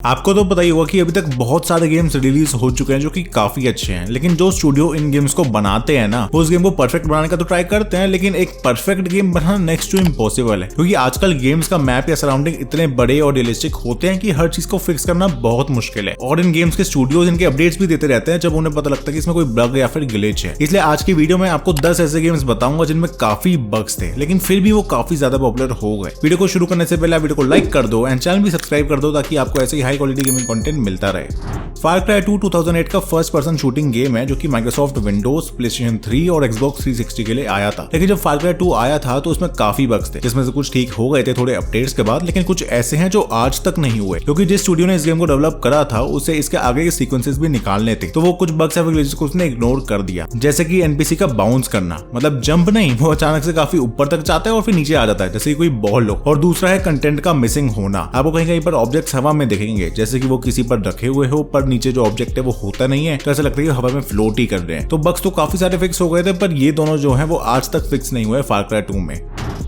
आपको तो पता ही होगा कि अभी तक बहुत सारे गेम्स रिलीज हो चुके हैं जो कि काफी अच्छे हैं, लेकिन जो स्टूडियो इन गेम्स को बनाते हैं ना, वो उस गेम को परफेक्ट बनाने का तो ट्राई करते हैं, लेकिन एक परफेक्ट गेम बनाना नेक्स्ट टू इम्पॉसिबल है। क्योंकि आजकल गेम्स का मैप या सराउंडिंग इतने बड़े और रियलिस्टिक होते हैं कि हर चीज को फिक्स करना बहुत मुश्किल है। और इन गेम्स के स्टूडियोज इनके अपडेट्स भी देते रहते हैं जब उन्हें पता लगता है कि इसमें कोई बग या फिर ग्लिच है। इसलिए आज की वीडियो में आपको 10 ऐसे गेम्स बताऊंगा जिनमें काफी बग्स थे, लेकिन फिर भी वो काफी ज्यादा पॉपुलर हो गए। वीडियो को शुरू करने से पहले वीडियो को लाइक कर दो एंड चैनल भी सब्सक्राइब कर दो ताकि आपको ऐसे ही हाई क्वालिटी गेमिंग कंटेंट मिलता रहे। फार क्राई 2 2008 का फर्स्ट पर्सन शूटिंग गेम है जो कि माइक्रोसॉफ्ट विंडोज, प्लेस्टेशन 3 और एक्सबॉक्स 360 के लिए आया था। लेकिन जब फार क्राई 2 आया था तो उसमें काफी बग्स थे, जिसमें से कुछ ठीक हो गए थे थोड़े अपडेट्स के बाद, लेकिन कुछ ऐसे हैं जो आज तक नहीं हुए। क्योंकि जिस स्टूडियो ने इस गेम को डेवलप करा था उसे इसके आगे के सीक्वेंसेस भी निकालने थे, तो वो कुछ बग्स या ग्लिचेस को उसने इग्नोर कर दिया। जैसे कि एनपीसी का बाउंस करना, मतलब जंप नहीं, वो अचानक से काफी ऊपर तक जाता है और फिर नीचे आ जाता है जैसे कोई बॉल हो। और दूसरा है कंटेंट का मिसिंग होना। आपको कहीं कहीं पर ऑब्जेक्ट्स हवा में दिखेंगे, जैसे कि वो किसी पर रखे हुए हो पर नीचे जो ऑब्जेक्ट है वो होता नहीं है, तो ऐसा लगता है कि हवा में फ्लोट ही कर रहे हैं। तो बग्स तो काफी सारे फिक्स हो गए थे, पर ये दोनों जो हैं वो आज तक फिक्स नहीं हुए फार क्राई 2 में।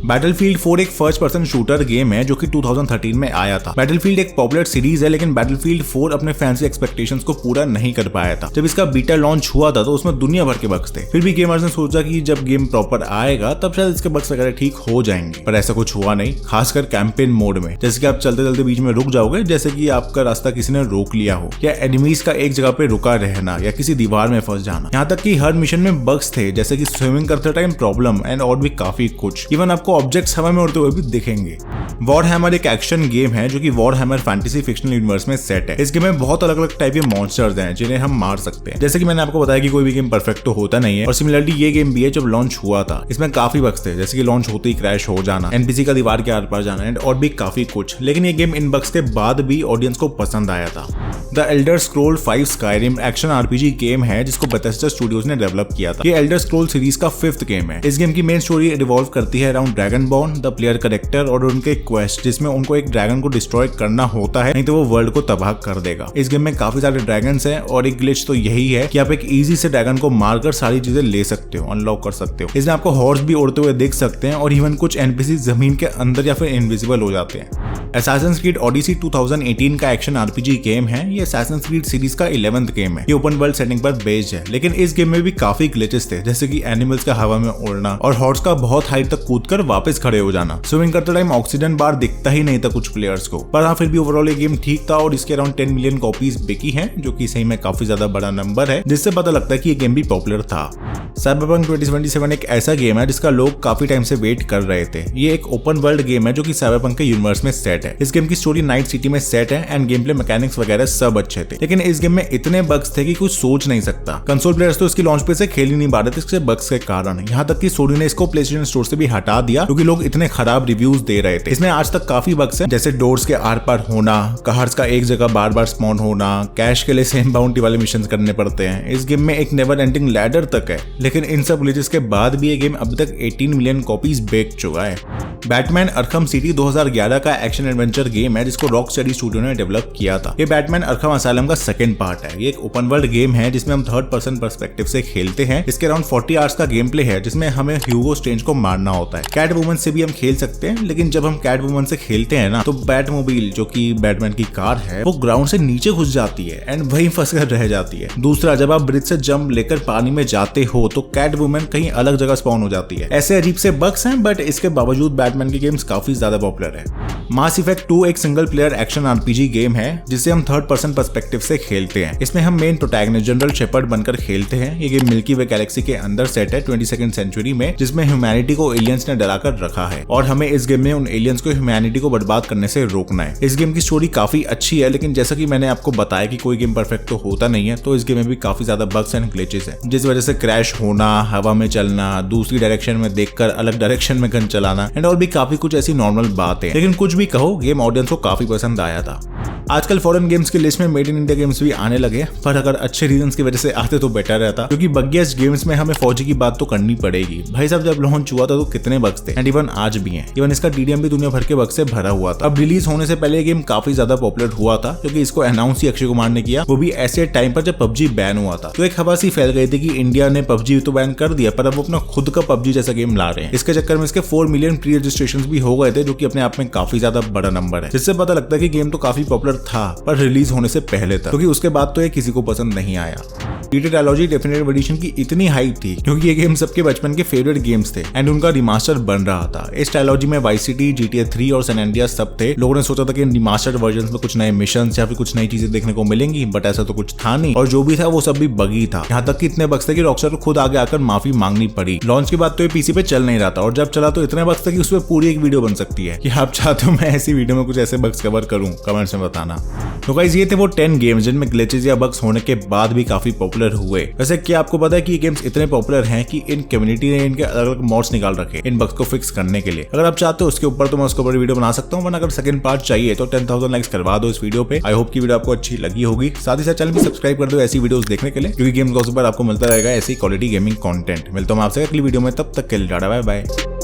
बैटलफील्ड 4 एक फर्स्ट पर्सन शूटर गेम है जो कि 2013 में आया था। बैटलफील्ड एक पॉपुलर सीरीज है, लेकिन बैटलफील्ड 4 अपने फैंसी एक्सपेक्टेशंस को पूरा नहीं कर पाया था। जब इसका बीटा लॉन्च हुआ था तो उसमें दुनिया भर के बग्स थे। फिर भी गेमर्स ने सोचा कि जब गेम प्रॉपर आएगा तब शायद इसके बग्स वगैरह ठीक हो जाएंगे, पर ऐसा कुछ हुआ नहीं, खासकर कैंपेन मोड में। जैसे कि आप चलते चलते बीच में रुक जाओगे, जैसे कि आपका रास्ता किसी ने रोक लिया हो, या एनिमीज का एक जगह पे रुका रहना, या किसी दीवार में फंस जाना। यहाँ तक कि हर मिशन में बग्स थे, जैसे कि स्विमिंग करते टाइम प्रॉब्लम एंड और भी काफी कुछ। इवन आपको ऑब्जेक्ट्स हवा में उड़ते हुए भी दिखेंगे। वॉरहैमर एक एक्शन गेम है जो कि वॉरहैमर फैंटेसी फिक्शनल यूनिवर्स में सेट है। इस गेम में बहुत अलग अलग टाइप के मॉन्स्टर्स हैं जिन्हें हम मार सकते हैं। जैसे कि मैंने आपको बताया कि कोई भी गेम परफेक्ट तो होता नहीं है, और सिमिलरली ये गेम भी है जब लॉन्च हुआ था इसमें काफी बग्स थे, जैसे कि लॉन्च होते ही क्रैश हो जाना, एनपीसी का दीवार के आर पार जाना एंड और भी काफी कुछ। लेकिन ये गेम इन बग्स के बाद भी ऑडियंस को पसंद आया था। The Elder scroll 5 Skyrim action RPG game है जिसको बेथेस्डा स्टूडियोज ने डेवलप किया था। ये एल्डर स्क्रॉल सीरीज का 5th गेम है। इस गेम की मेन स्टोरी रिवॉल्व करती है अराउंड ड्रैगनबॉर्न, द प्लेयर कैरेक्टर और उनके क्वेस्ट, जिसमें उनको एक ड्रैगन को डिस्ट्रॉय करना होता है, नहीं तो वो वर्ल्ड को तबाह कर देगा। इस गेम में काफी सारे ड्रैगन्स हैं और एक ग्लिच तो यही है कि आप एक इजी से ड्रैगन को मारकर सारी चीजें ले सकते हो, अनलॉक कर सकते हो। इसमें आपको हॉर्स भी उड़ते हुए देख सकते हैं और इवन कुछ एनपीसी जमीन के अंदर या फिर इनविजिबल हो जाते हैं। असैसिन्स क्रीड ओडिसी 2018 का एक्शन आरपीजी गेम है। ये असैसिन्स क्रीड सीरीज का 11th गेम है। ये ओपन वर्ल्ड सेटिंग पर बेस्ड है, लेकिन इस गेम में भी काफी ग्लिचेस थे, जैसे कि एनिमल्स का हवा में उड़ना और हॉर्स का बहुत हाइट तक कूदकर वापस खड़े हो जाना। स्विमिंग करते टाइम ऑक्सीजन बार दिखता ही नहीं था कुछ प्लेयर्स को, पर हाँ फिर भी ओवरऑल ये गेम ठीक था और इसके अराउंड 10 मिलियन कॉपीज बिकी हैं, जो कि सही में काफी ज्यादा बड़ा नंबर है, जिससे पता लगता है कि ये गेम भी पॉपुलर था। साइबरपंक 2077 एक ऐसा गेम है जिसका लोग काफी टाइम से वेट कर रहे थे। ये एक ओपन वर्ल्ड गेम है जो कि साइबरपंक के यूनिवर्स में सेट है। इस गेम की स्टोरी नाइट सिटी में सेट है एंड गेम प्ले मैकेनिक्स वगैरह सब अच्छे थे, लेकिन इस गेम में इतने बग्स थे कि कुछ सोच नहीं सकता। कंसोल प्लेयर्स तो इसकी लॉन्च पे से खेल ही नहीं पा रहे थे इसके बग्स के कारण। यहाँ तक कि सोनी ने इसको प्लेस्टेशन स्टोर से भी हटा दिया क्योंकि लोग इतने खराब रिव्यूज दे रहे थे। इसमें आज तक काफी बग्स हैं, जैसे डोर्स के आर पार होना, कार्स का एक जगह बार बार स्पॉन होना, कैश के लिए सेम बाउंटी वाले मिशन करने पड़ते हैं। इस गेम में एक नेवर एंडिंग लैडर तक है, लेकिन इन सब ग्लिचेस के बाद भी ये गेम अभी तक 18 मिलियन कॉपीज बेच चुका है। बैटमैन अरखम सिटी 2011 का एक्शन एडवेंचर गेम है जिसको रॉकस्टेडी स्टूडियो ने डेवलप किया था। ये बैटमैन अरखम असाइलम का 2nd पार्ट है। ये एक ओपन वर्ल्ड गेम है जिसमें हम 3rd पर्सन पर्सपेक्टिव से खेलते हैं। इसके अराउंड 40 आवर्स का गेम प्ले है जिसमें हमें ह्यूगो स्ट्रेंज को मारना होता है। कैट वुमन से भी हम खेल सकते हैं, लेकिन जब हम कैट वुमन से खेलते हैं ना, तो बैटमोबाइल जो कि बैटमैन की कार है वो ग्राउंड से नीचे घुस जाती है एंड वहीं फंस कर रह जाती है। दूसरा, जब आप ब्रिज से जंप लेकर पानी में जाते हो तो कैट वुमन कहीं अलग जगह स्पॉन हो जाती है। ऐसे अजीब से बग्स हैं, बट इसके बावजूद बैटमैन की गेम्स काफी ज्यादा पॉपुलर है। मास इफेक्ट 2 एक single player action RPG game है जिसे हम 3rd पर्सन पर्सपेक्टिव से खेलते हैं। इसमें हम मेन प्रोटैगनिस्ट जनरल शेपर्ड बनकर खेलते हैं। ये गेम मिल्की वे गैलेक्सी के अंदर सेट है 22nd सेंचुरी में, जिसमें ह्यूमैनिटी को एलियंस ने डराकर रखा है और हमें इस गेम में उन एलियंस को ह्यूमैनिटी को बर्बाद करने से रोकना है। इस गेम की स्टोरी काफी अच्छी है, लेकिन जैसा कि मैंने आपको बताया कि कोई गेम परफेक्ट तो होता नहीं है, तो इस गेम में भी काफी ज्यादा बग्स एंड ग्लिचेस है, जिस वजह से क्रैश होना, हवा में चलना, दूसरी डायरेक्शन में देखकर अलग डायरेक्शन में गन चलाना एंड और भी काफी कुछ ऐसी नॉर्मल बात है। लेकिन कुछ भी कहो, गेम ऑडियंस को काफी पसंद आया था। आजकल फॉरेन गेम्स की लिस्ट में मेड इन इंडिया गेम्स भी आने लगे, पर अगर अच्छे रीजंस की वजह से आते तो बेटर रहता, क्योंकि बग्गियस्ट गेम्स में हमें फौजी की बात तो करनी पड़ेगी। भाई साहब, जब लॉन्च हुआ था तो कितने बग्स बग्स थे एंड इवन आज भी हैं। इवन इसका DDM भी दुनिया भर के बग से भरा हुआ था। अब रिलीज होने से पहले ये गेम काफी ज्यादा पॉपुलर हुआ था क्योंकि इसको अनाउंस ही अक्षय कुमार ने किया, वो भी ऐसे टाइम पर जब PUBG बैन हुआ था। तो एक खबर सी फैल गई थी कि इंडिया ने PUBG तो बैन कर दिया पर अब वो अपना खुद का PUBG जैसा गेम ला रहे हैं। इसके चक्कर में इसके 4 मिलियन प्री रजिस्ट्रेशन भी हो गए थे, जो कि अपने आप में काफी ज्यादा बड़ा नंबर है, जिससे पता लगता है कि गेम तो काफी पॉपुलर था पर रिलीज होने से पहले था, क्योंकि उसके बाद तो ये किसी को पसंद नहीं आया। GTA ट्रायलॉजी डेफिनेटिव एडिशन की इतनी हाइप थी क्योंकि ये गेम सबके बचपन के फेवरेट गेम्स थे एंड उनका रिमास्टर बन रहा था। इस ट्रायलॉजी में वाइस सिटी, GTA 3 और सैन एंड्रियास सब थे। लोगों ने सोचा था कि रिमास्टर्ड वर्जन्स में कुछ नए मिशंस या फिर कुछ नई चीजें देखने को मिलेंगी, बट ऐसा तो कुछ था नहीं और जो भी था वो सब भी बगी था। यहाँ तक कि इतने बग्स थे कि रॉकस्टार को खुद आगे आकर माफी मांगनी पड़ी। लॉन्च के बाद तो ये PC पे चल नहीं रहा था और जब चला तो इतने बग्स थे कि उस पर पूरी एक वीडियो बन सकती है। कि आप चाहते हो मैं ऐसी वीडियो में कुछ ऐसे बग्स कवर करूं? कमेंट्स में बताना। तो गाइस ये थे वो 10 गेम्स जिनमें ग्लिचेस या बग्स होने के बाद भी काफी पॉपुलर हुए। वैसे क्या आपको पता है कि ये गेम्स इतने पॉपुलर हैं कि इन कम्युनिटी ने इनके अलग अलग मॉड्स निकाल रखे इन बग्स को फिक्स करने के लिए। अगर आप चाहते हो उसके ऊपर तो मैं उसके ऊपर वीडियो बना सकता हूँ, वरना अगर सेकंड पार्ट चाहिए तो 10,000 लाइक्स करवा दो इस वीडियो पे। आई होप की वीडियो आपको अच्छी लगी होगी। साथ ही साथ चैनल भी सब्सक्राइब कर दो ऐसी वीडियोस देखने के लिए, क्योंकि गेम्स गॉसिप पर आपको मिलता रहेगा ऐसी क्वालिटी गेमिंग कंटेंट। मिलता हूं आपसे अगली वीडियो में, तब तक के लिए टाटा बाय बाय।